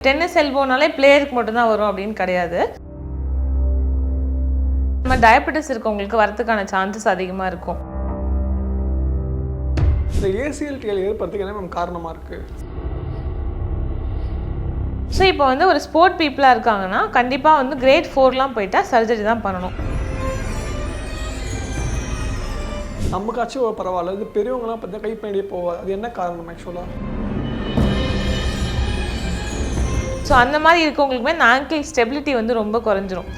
Tennis எல்போனாலே பிளேயருக்கு மட்டும்தான் வரும் அப்படின்னு கிடையாது. நம்ம டயபெட்டிஸ் இருக்கவங்களுக்கு வரதுக்கான சான்சஸ் அதிகமாக இருக்கும். இந்த ஏசிஎல்டிஎல் ஏற்படுறதுக்கு என்ன காரணமாக இருக்குது? ஸோ இப்போ வந்து ஒரு ஸ்போர்ட் பீப்புளாக இருக்காங்கன்னா கண்டிப்பாக வந்து கிரேட் 4லாம் போயிட்டா சர்ஜரி தான் பண்ணணும். நமக்காச்சும் பரவாயில்ல, இது பெரியவங்களாம் பார்த்தா கை பண்ணியே போவாது. அது என்ன காரணம் ஆக்சுவலாக? ஸோ அந்த மாதிரி இருக்கவங்களுக்குமே இந்த ஆங்கிள் ஸ்டெபிலிட்டி வந்து ரொம்ப குறைஞ்சிரும்.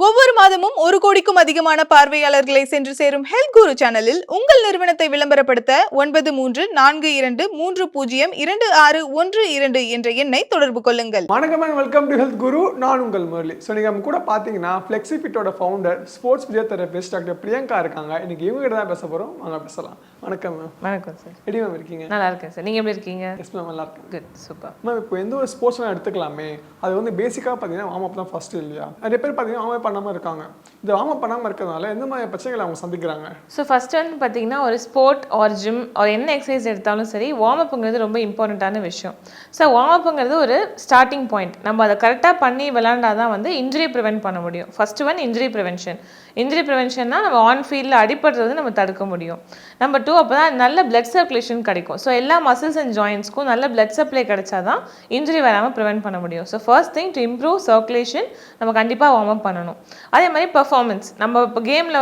ஒவ்வொரு மாதமும் 1 கோடிக்கும் அதிகமான பார்வையாளர்களை சென்று சேரும் ஹெல்த் குரு சேனலில் உங்கள் நிறுவனத்தை விளம்பரப்படுத்த 93402612 என்ற எண்ணை தொடர்பு கொள்ளுங்கள். வணக்கம், வெல்கம் டு ஹெல்த் குரு. நான் உங்கள் முரளி. ஸோ நீங்கள் நம்ம கூட பார்த்தீங்கன்னா ஃப்ளெக்ஸிஃபிட்டோட founder, sports physiotherapist doctor Priyanka இருக்காங்க. இன்னைக்கு இவங்க கிட்ட தான் பேச போகிறோம். வாங்க பேசலாம். வணக்கம் மேம். வணக்கம் சார். எப்படி மேம் இருக்கீங்க? நல்லா இருக்கேன் சார். நீங்கள் எப்படி இருக்கீங்க? எஸ் மேம், நல்லா இருக்கேன். Good, super ma'am. இப்போ எந்த ஒரு ஸ்போர்ட்ஸ் எடுத்துக்கலாமே, அது வந்து பேசிக்காக பார்த்தீங்கன்னா வார்ம் அப் தான் ஃபர்ஸ்ட் இல்லையா? நிறைய பேர் பார்த்தீங்கன்னா வார்ம் அப் பண்ணாமல் இருக்காங்க. இந்த வார்ம் அப் பண்ணாமல் இருக்கிறதுனால எந்த மாதிரி பிரச்சனைகளை அவங்க சந்திக்கிறாங்க? ஸோ ஃபர்ஸ்ட் வந்து பார்த்தீங்கன்னா ஒரு ஸ்போர்ட் ஆர் ஜிம் ஆர் என்ன எக்ஸசைஸ் எடுத்தாலும் சரி, வார்ம் அப்புங்கிறது ரொம்ப இம்பார்ட்டண்ட்டான விஷயம். ஸோ வார்ம் அப்புங்கிறது ஒரு ஸ்டார்டிங் பாயிண்ட். நம்ம அதை கரெக்டாக பண்ணி விளையாண்டாதான் வந்து இன்ஜுரி ப்ரிவென்ட் பண்ண முடியும். First one injury prevention. Injury ப்ரிவென்ஷன்னா நம்ம ஆன் ஃபீல்டில் அடிப்படுறது நம்ம தடுக்க முடியும். நம்பர் 2, அப்போ தான் நல்ல பிளட் சர்க்குலேஷன் கிடைக்கும். ஸோ எல்லா மசில்ஸ் அண்ட் ஜாயின்ஸ்க்கும் நல்ல பிளட் சப்ளை கிடைச்சாதான் இன்ஜுரி வராமல் ப்ரிவென்ட் பண்ண முடியும். So first thing to improve circulation நம்ம கண்டிப்பாக வார்ம் அப் பண்ணணும். அதே மாதிரி பெர்ஃபார்மன்ஸ். நம்ம இப்போ கேமில்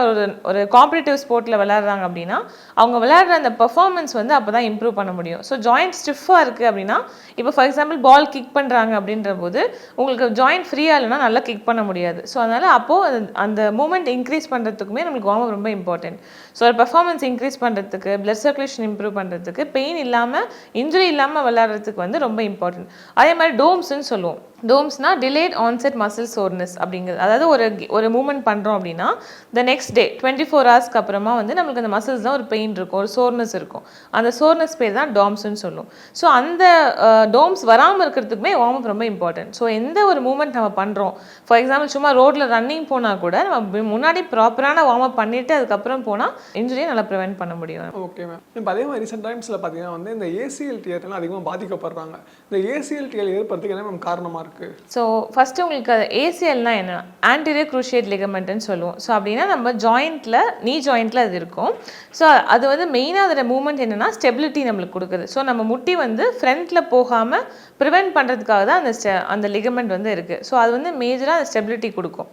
ஒரு காம்படிட்டிவ் ஸ்போர்ட்டில் விளையாடுறாங்க அப்படின்னா அவங்க விளையாடுற அந்த பெர்ஃபார்மன்ஸ் வந்து அப்போ தான் இம்ப்ரூவ் பண்ண முடியும். ஸோ ஜாயிண்ட் ஸ்டிஃபாக இருக்குது அப்படின்னா, இப்போ ஃபார் எக்ஸாம்பிள் பால் கிக் பண்ணுறாங்க அப்படின்ற போது உங்களுக்கு ஜாயிண்ட் ஃப்ரீயாக இல்லைன்னா நல்லா கிக் பண்ண முடியாது. ஸோ அதனால் அப்போது அந்த மூமெண்ட் இன்க்ரீஸ் பண்ணுறதுக்குமே நம்மளுக்கு வார்ம் அப் ரொம்ப இம்பார்ட்டன்ட். ஸோ ஒரு பெர்ஃபார்மன்ஸ் இன்க்ரீஸ் பண்ணுறதுக்கு, பிளட் சர்க்குலேஷன் இம்ப்ரூவ் பண்ணுறதுக்கு, பெயின் இல்லாமல் இன்ஜுரி இல்லாமல் விளையாடுறதுக்கு வந்து ரொம்ப இம்பார்ட்டன்ட். அதே மாதிரி டோம்ஸ்ன்னு சொல்லுவோம். டோம்ஸ்னா டிலேட் ஆன்செட் மசில் சோர்னஸ் அப்படிங்கிறது. அதாவது ஒரு மூமெண்ட் பண்ணுறோம் அப்படின்னா த நெக்ஸ்ட் டே 24 ஹவர்ஸ்க்கு அப்புறமா வந்து நம்மளுக்கு அந்த மசில்ஸ் தான் ஒரு பெயின் இருக்கும், ஒரு சோர்னஸ் இருக்கும். அந்த சோர்னஸ் பேர் தான் டோம்ஸ்ன்னு சொல்லுவோம். ஸோ அந்த டோம்ஸ் வராமல் இருக்கிறதுக்குமே வார்ம் அப் ரொம்ப இம்பார்ட்டன்ட். ஸோ எந்த ஒரு மூமெண்ட் நம்ம பண்ணுறோம், ஃபார் எக்ஸாம்பிள் சும்மா ரோட்டில் ரன்னிங் போனால் கூட நம்ம முன்னாடி ப்ராப்பரான வார்ம் அப் பண்ணிவிட்டு அதுக்கப்புறம் போனால் இன்ஜுரியை நல்லா ப்ரிவென்ட் பண்ண முடியும். Okay ma'am. இப்போ அதே மாதிரி ரீசெண்ட் டைம்ஸில் பார்த்தீங்கன்னா வந்து இந்த ஏசிஎல்டிஎல் அதிகமாக பாதிக்கப்படுறாங்க. இந்த ஏசிஎல்டிஎல் ஏற்படுறதுக்கு என்ன மேம் காரணமாக இருக்குது? ஸோ ஃபஸ்ட்டு உங்களுக்கு அது ஏசிஎல்னா என்ன, ஆன்டீரியர் க்ரூஷியேட் லிகமெண்ட்னு சொல்லுவோம். ஸோ அப்படின்னா நம்ம ஜாயிண்ட்டில், நீ ஜாயிண்ட்டில் அது இருக்கும். ஸோ அது வந்து மெயினாக அதோட மூவ்மெண்ட் என்னென்னா ஸ்டெபிலிட்டி நம்மளுக்கு கொடுக்குது. ஸோ நம்ம முட்டி வந்து ஃப்ரண்ட்டில் போகாமல் ப்ரிவென்ட் பண்ணுறதுக்காக தான் அந்த லிகமெண்ட் வந்து இருக்குது. ஸோ அது வந்து மேஜராக அந்த ஸ்டெபிலிட்டி கொடுக்கும்.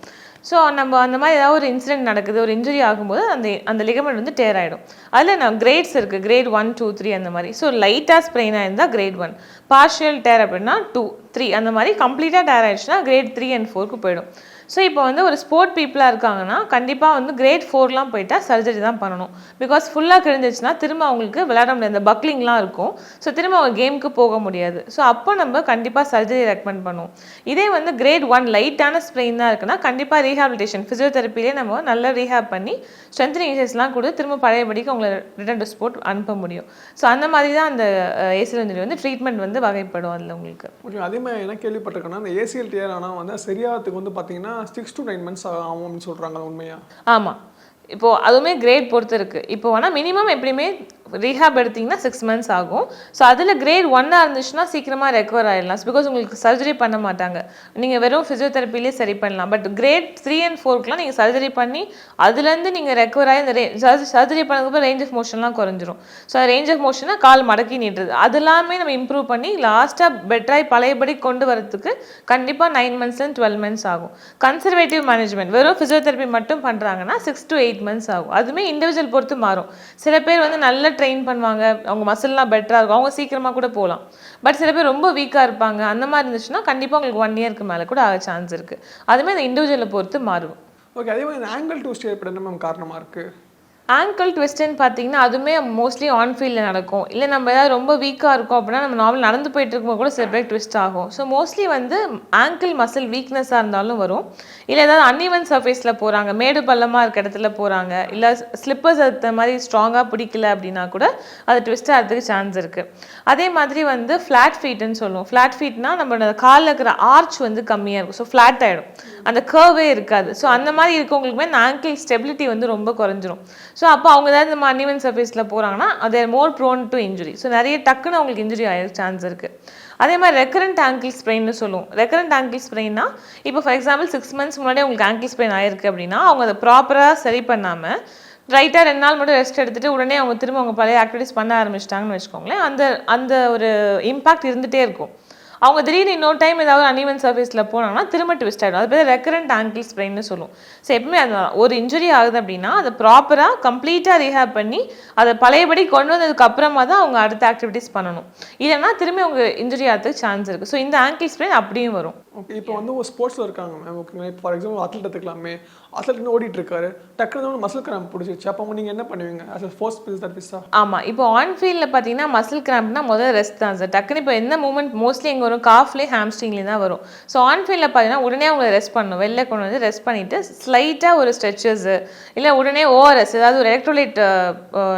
ஸோ நம்ம அந்த மாதிரி ஏதாவது ஒரு இன்சிடென்ட் நடக்குது, ஒரு இன்ஜுரி ஆகும்போது அந்த லிகமெண்ட் வந்து டேர் ஆகிடும். அதில் நான் கிரேட்ஸ் இருக்குது, கிரேட் 1, 2, 3 அந்த மாதிரி. ஸோ லைட்டாக ஸ்ப்ரெயினாக இருந்தால் கிரேட் 1, பார்ஷியல் டேர் அப்படின்னா 2, 3 அந்த மாதிரி. கம்ப்ளீட்டாக டேர் ஆகிடுச்சுன்னா கிரேட் 3 and 4க்கு போயிடும். ஸோ இப்போ வந்து ஒரு ஸ்போர்ட் பீப்புளாக இருக்காங்கன்னா கண்டிப்பாக வந்து கிரேட் 4லாம் போயிட்டா சர்ஜரி தான் பண்ணணும். பிகாஸ் ஃபுல்லாக கிழிஞ்சிச்சுன்னா திரும்ப அவங்களுக்கு விளையாட முடியாது, அந்த பக்லிங்லாம் இருக்கும். ஸோ திரும்ப அவங்க கேமுக்கு போக முடியாது. ஸோ அப்போ நம்ம கண்டிப்பாக சர்ஜரி ரெக்கமெண்ட் பண்ணுவோம். இதே வந்து கிரேட் 1 லைட்டான ஸ்ப்ரெயின் தான் இருக்குன்னா கண்டிப்பாக ரீஹாபிலிட்டேஷன், ஃபிசியோதெரப்பிலே நம்ம நல்லா ரீஹாப் பண்ணி ஸ்ட்ரென்த்னிங் எக்ஸசைஸ்லாம் கொடுத்து திரும்ப பழையபடிக்கு அவங்களை ரிட்டர்ன் டு ஸ்போர்ட் அனுப்ப முடியும். ஸோ அந்த மாதிரி தான் அந்த ஏசிஎல் இன்ஜுரி வந்து ட்ரீட்மெண்ட் வந்து வகைப்படும் அதில் உங்களுக்கு. ஓகே. அதே மாதிரி என்ன கேள்விப்பட்டிருக்கேன்னா அந்த ஏசிஎல்டிஎல் ஆனால் வந்து சரியாகிறதுக்கு வந்து பார்த்தீங்கன்னா 6 to 9 months ஆகும் அப்படின்னு சொல்கிறாங்க. உண்மையா? ஆமாம். இப்போது அதுவுமே கிரேட் பொறுத்து இருக்குது. இப்போ ஆனால் மினிமம் எப்படியுமே ரீஹாப் எடுத்திங்கன்னா 6 months ஆகும். ஸோ அதில் கிரேட் 1 இருந்துச்சுன்னா சீக்கிரமாக ரெக்கவர் ஆகிடலாம். பிகாஸ் உங்களுக்கு சர்ஜரி பண்ண மாட்டாங்க, நீங்கள் வெறும் ஃபிசியோதெரப்பிலே சரி பண்ணலாம். பட் கிரேட் 3 and 4க்குலாம் நீங்கள் சர்ஜரி பண்ணி அதுலேருந்து நீங்கள் ரெக்கவர் ஆகி அந்த சர்ஜரி பண்ணதுக்கப்புறம் ரேஞ்ச் ஆஃப் மோஷன்லாம் குறைஞ்சிரும். ஸோ ரேஞ்ச் ஆஃப் மோஷனை கால் மடக்கி நீட்டுறது அதெல்லாமே நம்ம இம்ப்ரூவ் பண்ணி லாஸ்ட்டாக பெட்டராகி பழையபடி கொண்டு வரதுக்கு கண்டிப்பாக 9 months and 12 months ஆகும். கன்சர்வேட்டிவ் மேனேஜ்மெண்ட் வெறும் ஃபிசியோதெரப்பி மட்டும் பண்ணுறாங்கன்னா 6 to 8 months ஆகும். அதுவுமே இண்டிவிஜுவல் பொறுத்து மாறும். சில பேர் வந்து நல்ல ட்ரெயின் பண்ணுவாங்க, அவங்க மசில்லாம் பெட்டராக இருக்கும், அவங்க சீக்கிரமாக கூட போகலாம். பட் சில பேர் ரொம்ப வீக்காக இருப்பாங்க. அந்த மாதிரி இருந்துச்சுன்னா கண்டிப்பாக உங்களுக்கு 1 yearக்கு மேலே கூட ஆக சான்ஸ் இருக்குது. அதுவுமே அந்த இண்டிவிஜுவலை பொறுத்து மாறும். ஓகே. அதே மாதிரி ஆங்கிள் ட்விஸ்ட் ஏற்பட என்ன மேம் காரணமாக இருக்குது? ஆங்கிள் ட்விஸ்ட்டுன்னு பார்த்தீங்கன்னா அதுவுமே மோஸ்ட்லி ஆன் ஃபீல்டில் நடக்கும். இல்லை நம்ம ஏதாவது ரொம்ப வீக்காக இருக்கும் அப்படின்னா நம்ம நார்மல் நடந்து போயிட்டு இருக்கும்போது கூட சில பேர் ட்விஸ்ட் ஆகும். ஸோ மோஸ்ட்லி வந்து ஆங்கிள் மசில் வீக்னஸாக இருந்தாலும் வரும். இல்லை ஏதாவது அன்இவன் சர்ஃபேஸில் போகிறாங்க, மேடு பள்ளமாக இருக்க இடத்துல போகிறாங்க, இல்லை ஸ்லிப்பர்ஸ் அந்த மாதிரி ஸ்ட்ராங்காக பிடிக்கல அப்படின்னா கூட அது ட்விஸ்ட் ஆகிறதுக்கு சான்ஸ் இருக்குது. அதே மாதிரி வந்து ஃப்ளாட் ஃபீட்டுன்னு சொல்லுவோம். ஃப்ளாட் ஃபீட்னா நம்மளோட காலில் இருக்கிற ஆர்ச் வந்து கம்மியாக இருக்கும். ஸோ ஃப்ளாட் ஆகிடும். அந்த கர்வே இருக்காது. ஸோ அந்த மாதிரி இருக்கவங்களுக்குமே இந்த ஆங்கிள் ஸ்டெபிலிட்டி வந்து ரொம்ப குறைஞ்சிரும். ஸோ அப்போ அவங்க ஏதாவது இந்த அன்இவன் சர்ஃபேஸில் போகிறாங்கன்னா அது more prone to injury. So நிறைய டக்குன்னு அவங்களுக்கு இன்ஜுரி ஆகிற சான்ஸ் இருக்குது. அதே மாதிரி ரெக்கரண்ட் ஆங்கிள் ஸ்ப்ரெயின்னு சொல்லுவோம். ரெக்கரண்ட் ஆங்கிள் ஸ்ப்ரெயின்னா இப்போ ஃபார் எக்ஸாம்பிள் 6 months முன்னாடி உங்களுக்கு ஆங்கிள் ஸ்ப்ரெயின் ஆயிருக்கு அப்படின்னா அவங்க அதை ப்ராப்பராக சரி பண்ணாமல் ரைட்டாக 2 நாள் மட்டும் ரெஸ்ட் எடுத்துகிட்டு உடனே அவங்க திரும்ப அவங்க பழைய ஆக்டிவிட்டிஸ் பண்ண ஆரம்பிச்சிட்டாங்கன்னு வச்சுக்கோங்களேன், அந்த ஒரு இம்பாக்ட் இருந்துகிட்டே இருக்கும். அவங்க திடீர்னு இன்னொரு டைம் ஏதாவது அன்இவன் சர்ஃபேஸில் போனாங்கன்னா திரும்ப ட்விஸ்ட் ஆகிடும். அது பேர் ரெக்கரண்ட் ஆங்கிள் ஸ்ப்ரெயின்னு சொல்லுவோம். ஸோ எப்பவுமே அது ஒரு இன்ஜுரி ஆகுது அப்படின்னா அதை ப்ராப்பராக கம்ப்ளீட்டாக ரீஹேப் பண்ணி அதை பழையபடி கொண்டு வந்ததுக்கு அப்புறமா தான் அவங்க அடுத்த ஆக்டிவிட்டிஸ் பண்ணணும். இல்லைன்னா திரும்பி அவங்க இன்ஜுரி ஆகிறதுக்கு சான்ஸ் இருக்குது. ஸோ இந்த ஆங்கிள் ஸ்ப்ரெயின் அப்படியும் வரும். ஓகே, இப்போ வந்து ஒரு ஸ்போர்ட்ஸில் இருக்காங்க மேம். ஓகே, இப்போ ஃபார் எக்ஸாம்பிள் அத்லெட் எடுத்துக்கலாமே, அத்லெட் ஓடிட்டு இருக்காரு, டக்குனு மசில் கிராம்ப் பிடிச்சிச்சு, அப்போ நீங்கள் என்ன பண்ணுவீங்க as a ஃபர்ஸ்ட் பிசியோதெரபிஸ்டா? ஆமாம், இப்போ ஆன் ஃபீல்டில் பார்த்தீங்கன்னா மசில் கிராம்ப்னா முதல்ல ரெஸ்ட் தான் சார். டக்குன்னு இப்போ என்ன மூவ்மெண்ட் மோஸ்ட்லி எங்கே வரும், காஃப்லேயே ஹாம்ஸ்ட்ரிங்லேயும் தான் வரும். ஸோ ஆன் ஃபீல்டில் பார்த்தீங்கன்னா உடனே அவங்க ரெஸ்ட் பண்ணணும். வெளில கொண்டு வந்து ரெஸ்ட் பண்ணிவிட்டு ஸ்லைட்டாக ஒரு ஸ்ட்ரெச்சஸு இல்லை உடனே ஓஆர்எஸ் ஏதாவது ஒரு எலக்ட்ரோலைட்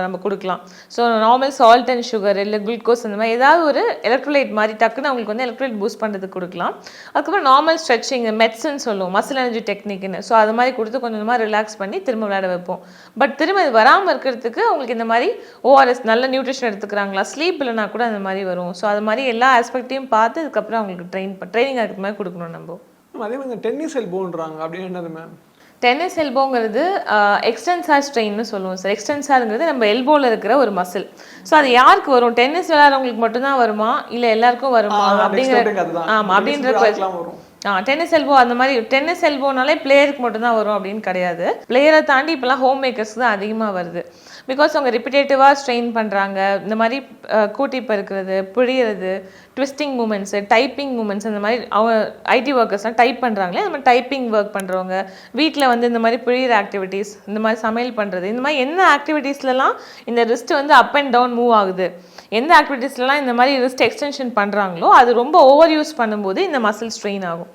நம்ம கொடுக்கலாம். So normal salt and sugar இல்லை குளுக்கோஸ் அந்த மாதிரி ஏதாவது ஒரு எலக்ட்ரோலைட் மாதிரி டக்குன்னு அவங்களுக்கு வந்து எலக்ட்ரோலைட் பூஸ்ட் பண்ணுறதுக்கு கொடுக்கலாம். அதுக்கப்புறம் நார்மல் ஸ்ட்ரெச்சிங் மெட்ஸ்ன்னு சொல்லுவோம், மசில் எனர்ஜி டெக்னிக்னு. ஸோ அது மாதிரி கொடுத்து கொஞ்சமாக ரிலாக்ஸ் பண்ணி திரும்ப விளையாட வைப்போம். பட் திரும்ப இது வராமல் இருக்கிறதுக்கு அவங்களுக்கு இந்த மாதிரி ஓஆர்எஸ் நல்ல நியூட்ரிஷன் எடுத்துக்கிறாங்களா, ஸ்லீப் இல்லைனா கூட அந்த மாதிரி வரும். ஸோ அது மாதிரி எல்லா ஆஸ்பெக்டையும் பார்த்து அதுக்கப்புறம் அவங்களுக்கு ட்ரைனிங் அதுக்கு மாதிரி கொடுக்கணும் நம்ம. அதே மாதிரி டென்னிஸ் எல்போன்றாங்க அப்படின்னு என்னது மேம்? டென்னிஸ் எல்போங்கிறது எக்ஸ்டென்சார் ஸ்ட்ரெயின்னு சொல்லுவோம் சார். எக்ஸ்டென்சாருங்கிறது நம்ம எல்போவில் இருக்கிற ஒரு மசில். ஸோ அது யாருக்கு வரும், டென்னிஸ் விளையாடுறவங்களுக்கு மட்டும்தான் வருமா இல்லை எல்லாருக்கும் வருமா அப்படிங்கிற ஆமாம் அப்படின்ற டென்னிஸ் எல்போ அந்த மாதிரி டென்னிஸ் எல்போனாலே பிளேயருக்கு மட்டும்தான் வரும் அப்படின்னு கிடையாது. பிளேயரை தாண்டி இப்போலாம் ஹோம் மேக்கர்ஸ் தான் அதிகமாக வருது. பிகாஸ் அவங்க ரிப்பிட்டேட்டிவாக ஸ்ட்ரெயின் பண்ணுறாங்க. இந்த மாதிரி கூட்டி பறக்கிறது, பிழியிறது, ட்விஸ்டிங் மூமெண்ட்ஸு, டைப்பிங் மூமெண்ட்ஸ், அந்த மாதிரி அவங்க ஐடி ஒர்க்கர்ஸ்லாம் டைப் பண்ணுறாங்களே, அந்த மாதிரி டைப்பிங் ஒர்க் பண்ணுறவங்க, வீட்டில் வந்து இந்த மாதிரி பிழியிற ஆக்டிவிட்டீஸ், இந்த மாதிரி சமையல் பண்ணுறது, இந்த மாதிரி என்ன ஆக்டிவிட்டீஸ்லாம் இந்த ரிஸ்ட் வந்து அப் அண்ட் டவுன் மூவ் ஆகுது, எந்த ஆக்டிவிட்டீஸ்லாம் இந்த மாதிரி ரிஸ்ட் எக்ஸ்டென்ஷன் பண்ணுறாங்களோ அது ரொம்ப ஓவர் யூஸ் பண்ணும்போது இந்த மசில் ஸ்ட்ரெயின் ஆகும்.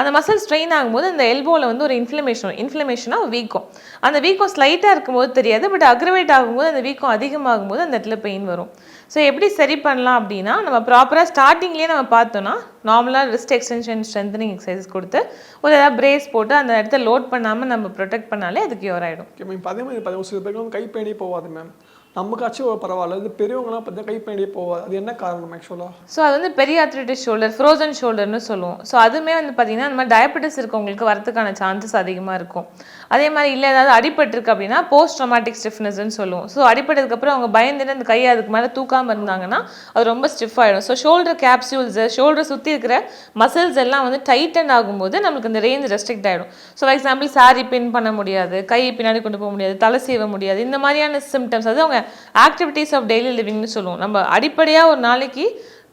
அந்த மசில் ஸ்ட்ரெயின் ஆகும்போது அந்த எல்போவில் வந்து ஒரு இன்ஃப்ளமேஷனாக வீக்கம். அந்த வீக்கம் ஸ்லைட்டாக இருக்கும்போது தெரியாது, பட் அக்ரவேட் ஆகும்போது அந்த வீக்கம் அதிகமாகும் போது அந்த இடத்துல பெயின் வரும். ஸோ எப்படி சரி பண்ணலாம் அப்படின்னா நம்ம ப்ராப்பராக ஸ்டார்டிங்லேயே நம்ம பார்த்தோன்னா நார்மலாக ரிஸ்ட் எக்ஸ்டென்ஷன் ஸ்ட்ரென்தனிங் எக்ஸசைஸ் கொடுத்து ஒரு ஏதாவது பிரேஸ் போட்டு அந்த இடத்த லோட் பண்ணாமல் நம்ம ப்ரொடெக்ட் பண்ணாலே அது கியூர் ஆகிடும். ஓகே மேம், அதே மாதிரி சில பேருக்கு வந்து கைப்பேணி போகாது மேம். நமக்காச்சும் பரவாயில்ல, இது பெரியவங்களாம் பார்த்தா கைப்பேண்டியே போகாது. அது என்ன காரணம் ஆக்சுவலாக? ஸோ அது வந்து பெரிய ஆர்த்ரைட்டிஸ் ஷோல்டர், ஃப்ரோசன் ஷோல்டர்னு சொல்லுவோம். ஸோ அதுவுமே வந்து பார்த்தீங்கன்னா அந்த மாதிரி டயபெட்டிஸ் இருக்கவங்களுக்கு வரதுக்கான சான்சஸ் அதிகமாக இருக்கும். அதே மாதிரி இல்லை ஏதாவது அடிபட்டிருக்கு அப்படின்னா போஸ்ட் ட்ராமாட்டிக் ஸ்டிஃப்னஸ்ன்னு சொல்லுவோம். ஸோ அடிபட்டதுக்கப்புறம் அவங்க பயந்துட்டு அந்த கையை அதுக்கு மேலே தூக்காமல் இருந்தாங்கன்னா அது ரொம்ப ஸ்டிஃப் ஆகிடும். ஸோ ஷோல்டர் கேப்சியூல்ஸு, ஷோல்டர் சுற்றி இருக்கிற மசில்ஸ் எல்லாம் வந்து டைட்டன் ஆகும்போது நம்மளுக்கு இந்த ரேஞ்ச் ரெஸ்ட்ரிக்ட் ஆகிடும். ஸோ ஃபார் எக்ஸாம்பிள் சாரி பின் பண்ண முடியாது, கை பின்னாடி கொண்டு போக முடியாது, தலை சீவ முடியாது, இந்த மாதிரியான சிம்டம்ஸ் அது அவங்க ஆக்டிவிட்டீஸ் ஆஃப் டெய்லி லிவிங்னு சொல்லுவோம். நம்ம அடிப்படையாக ஒரு நாளைக்கு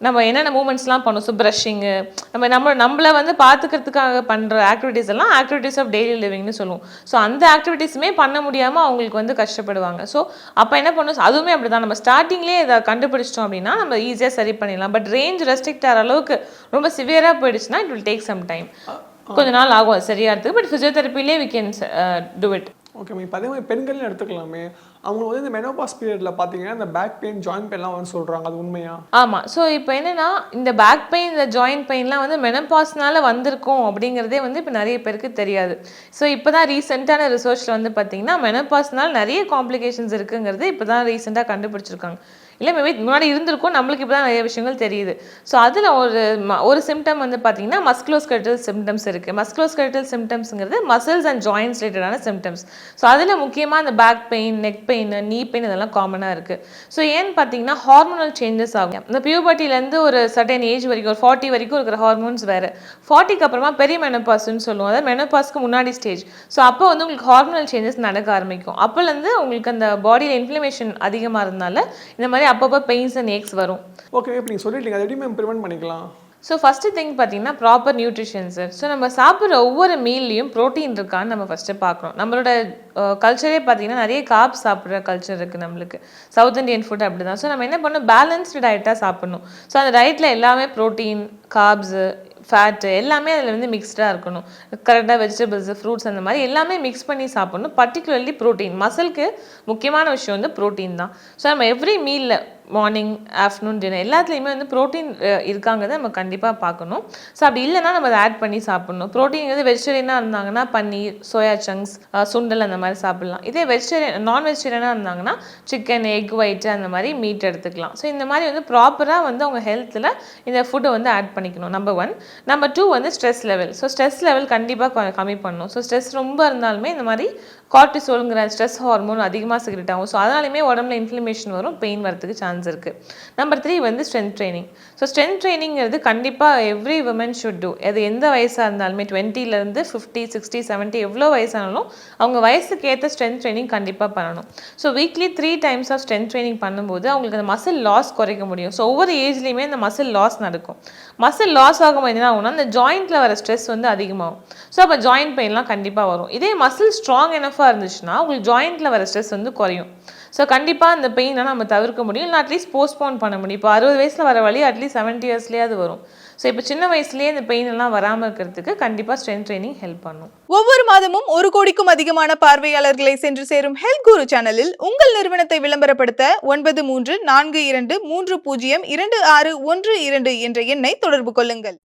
நம்ம என்னென்ன மூமெண்ட்ஸ்லாம் பண்ணோம், ஸோ ப்ரஷிங்கு, நம்மளை வந்து பார்த்துக்கிறதுக்காக பண்ணுற ஆக்டிவிட்டீஸ் எல்லாம் ஆக்டிவிட்டீஸ் ஆஃப் டெய்லி லிவிங்னு சொல்லுவோம். ஸோ அந்த ஆக்டிவிட்டீஸுமே பண்ண முடியாமல் அவங்களுக்கு வந்து கஷ்டப்படுவாங்க. ஸோ அப்போ என்ன பண்ணணும், அதுவுமே அப்படி தான். நம்ம ஸ்டார்டிங்லேயே இதை கண்டுபிடிச்சிட்டோம் அப்படின்னா நம்ம ஈஸியாக சரி பண்ணிடலாம். பட் ரேஞ்ச் ரெஸ்ட்ரிக்ட் ஆகிற அளவுக்கு ரொம்ப சிவியராக போயிடுச்சுன்னா it will take some time, கொஞ்ச நாள் ஆகும் அது சரியாகிறதுக்கு. பட் ஃபிசியோதெரப்பிலே we can do it. Okay ma'am, இப்போ அதே மாதிரி பெண்கள்னு எடுத்துக்கலாமே, அவங்க வந்து இந்த மெனோபாஸ் பீரியடில் பார்த்தீங்கன்னா இந்த பேக் பெயின், ஜாயின்ட் பெயின்லாம் வந்து சொல்கிறாங்க, அது உண்மையா? ஆமாம். ஸோ இப்போ என்னென்னா இந்த பேக் பெயின், இந்த ஜாயின்ட் பெயின்லாம் வந்து மெனோபாஸ்னால வந்திருக்கும் அப்படிங்கிறதே வந்து இப்போ நிறைய பேருக்கு தெரியாது. ஸோ இப்போ தான் ரீசெண்டான ரிசர்ச்சில் வந்து பார்த்தீங்கன்னா மெனோபாஸ்னால் நிறைய காம்ப்ளிகேஷன்ஸ் இருக்குங்கிறது இப்போ தான் ரீசெண்டாக கண்டுபிடிச்சிருக்காங்க. இல்லை மேபி முன்னாடி இருந்திருக்கும், நம்மளுக்கு இப்போ தான் நிறைய விஷயங்கள் தெரியுது. ஸோ அதில் ஒரு சிம்டம் வந்து பார்த்தீங்கன்னா மஸ்குலோஸ்கெலட்டல் சிம்டம்ஸ் இருக்குது. மஸ்குலோஸ்கெலட்டல் சிம்டம்ஸுங்கிறது மசில்ஸ் அண்ட் ஜாயின்ஸ் ரிலேட்டடான சிம்டம்ஸ். ஸோ அதில் முக்கியமாக அந்த பேக் பெயின், நெக் பெயின், நீ பெயின் இதெல்லாம் காமனாக இருக்குது. ஸோ ஏன்னு பார்த்தீங்கன்னா ஹார்மோனல் சேஞ்சஸ் ஆகும். இந்த பியூபர்ட்டிலேருந்து ஒரு சர்டன் ஏஜ் வரைக்கும், ஒரு 40 வரைக்கும் இருக்கிற ஹார்மோன்ஸ் வேறு, 40க்கு அப்புறமா பெரிய மெனோபாஸ்ன்னு சொல்லுவோம், அதாவது மெனோபாஸ்க்கு முன்னாடி ஸ்டேஜ். ஸோ அப்போ வந்து உங்களுக்கு ஹார்மோனல் சேஞ்சஸ் நடக்க ஆரம்பிக்கும். அப்போலேருந்து உங்களுக்கு அந்த பாடியில் இன்ஃப்ளமேஷன் அதிகமாக இருந்தனால இந்த மாதிரி அப்பப்போ பெயின்ஸ் அண்ட் ஏக்ஸ் வரும். ஓகே, இப்போ நீங்கள் சொல்லிட்டீங்க, அதை எப்படி மேம் ப்ரிவென்ட் பண்ணிக்கலாம்? ஸோ ஃபஸ்ட்டு திங் பார்த்தீங்கன்னா ப்ராப்பர் நியூட்ரிஷன் சார். ஸோ நம்ம சாப்பிட்ற ஒவ்வொரு மீல்லையும் ப்ரோட்டீன் இருக்கான்னு நம்ம ஃபஸ்ட்டு பார்க்கணும். நம்மளோட கல்ச்சரே பார்த்தீங்கன்னா நிறைய கார்ப்ஸ் சாப்பிட்ற கல்ச்சர் இருக்குது நம்மளுக்கு. சவுத் இண்டியன் ஃபுட் அப்படி தான். ஸோ நம்ம என்ன பண்ணணும், பேலன்ஸ்டு டயட்டாக சாப்பிட்ணும். ஸோ அந்த டயட்டில் எல்லாமே ப்ரோட்டீன், கார்ப்ஸு, ஃபேட்டு எல்லாமே அதில் வந்து மிக்ஸ்டாக இருக்கணும். கரெக்டாக வெஜிடபிள்ஸு, ஃப்ரூட்ஸ் அந்த மாதிரி எல்லாமே மிக்ஸ் பண்ணி சாப்பிட்ணும். பர்டிகுலர்லி ப்ரோட்டீன், மசிலுக்கு முக்கியமான விஷயம் வந்து ப்ரோட்டீன் தான். ஸோ நம்ம எவ்ரி மீலில் மார்னிங் ஆஃப்டர்நூன் டின்னர் எல்லாத்துலேயுமே வந்து ப்ரோட்டீன் இருக்காங்கிறத நம்ம கண்டிப்பாக பார்க்கணும். ஸோ அப்படி இல்லைன்னா நம்ம அதை ஆட் பண்ணி சாப்பிட்ணும். ப்ரோட்டீன் வெஜிடேரியனாக இருந்தாங்கன்னா பன்னீர், சோயா சங்க்ஸ், சுண்டல் அந்த மாதிரி சாப்பிட்லாம். இதே நான் வெஜிடேரியனாக இருந்தாங்கன்னா சிக்கன், எக் ஒயிட் அந்த மாதிரி மீட் எடுத்துக்கலாம். ஸோ இந்த மாதிரி வந்து ப்ராப்பராக வந்து அவங்க ஹெல்த்தில் இந்த ஃபுட்டை வந்து ஆட் பண்ணிக்கணும். நம்பர் 1. நம்பர் 2 வந்து stress level. So stress level கண்டிப்பாக கம்மி பண்ணணும். ஸோ ஸ்ட்ரெஸ் ரொம்ப இருந்தாலுமே இந்த மாதிரி கார்டிசோலுங்கிற ஸ்ட்ரெஸ் ஹார்மோன் அதிகமாக செக்ரெட் ஆகும். ஸோ அதனாலுமே உடம்புல இன்ஃப்ளமேஷன் வரும், பெயின் வரதுக்கு சான்ஸ் இருக்குது. நம்பர் 3 வந்து ஸ்ட்ரென்த் ட்ரைனிங். ஸோ ஸ்ட்ரென்த் ட்ரைனிங்கிறது கண்டிப்பாக எவ்ரி விமன் ஷுட் டூ. அது எந்த வயசாக இருந்தாலுமே 20லேருந்து 50, 60, 70 எவ்வளோ வயசானாலும் அவங்க வயசுக்கு ஏற்ற ஸ்ட்ரென்த் ட்ரைனிங் கண்டிப்பாக பண்ணணும். So weekly 3 times of strength training பண்ணும்போது அவங்களுக்கு அந்த மசில் லாஸ் குறைக்க முடியும். ஸோ ஒவ்வொரு ஏஜ்லேயுமே இந்த மசில் லாஸ் நடக்கும். மசில் லாஸ் ஆகும்போது என்ன ஆகும்னா அந்த ஜாயிண்ட்டில் வர ஸ்ட்ரெஸ் வந்து அதிகமாகும். ஸோ அப்போ ஜாயிண்ட் பெயின்லாம் கண்டிப்பாக வரும். இதே மசில் ஸ்ட்ராங் எனஃபாக இருந்துச்சுன்னா உங்களுக்கு ஜாயிண்ட்டில் வர ஸ்ட்ரெஸ் வந்து குறையும். ஸோ கண்டிப்பாக அந்த பெயினை நம்ம தவிர்க்க முடியும், இல்லை அட்லீஸ்ட் போஸ்ட்போன் பண்ண முடியும். இப்போ 60 வயசில் வர வழி அட்லீஸ்ட் 70 இயர்ஸ்லேயே அது வரும். ஸோ இப்போ சின்ன வயசுலேயே இந்த பெயின் எல்லாம் வராமல் இருக்கிறதுக்கு கண்டிப்பாக ஸ்ட்ரென்த் ட்ரைனிங் ஹெல்ப் பண்ணும். ஒவ்வொரு மாதமும் 1 கோடிக்கும் அதிகமான பார்வையாளர்களை சென்று சேரும் ஹெல்த் குரு சேனலில் உங்கள் நிறுவனத்தை விளம்பரப்படுத்த 9342302612 என்ற எண்ணை தொடர்பு கொள்ளுங்கள்.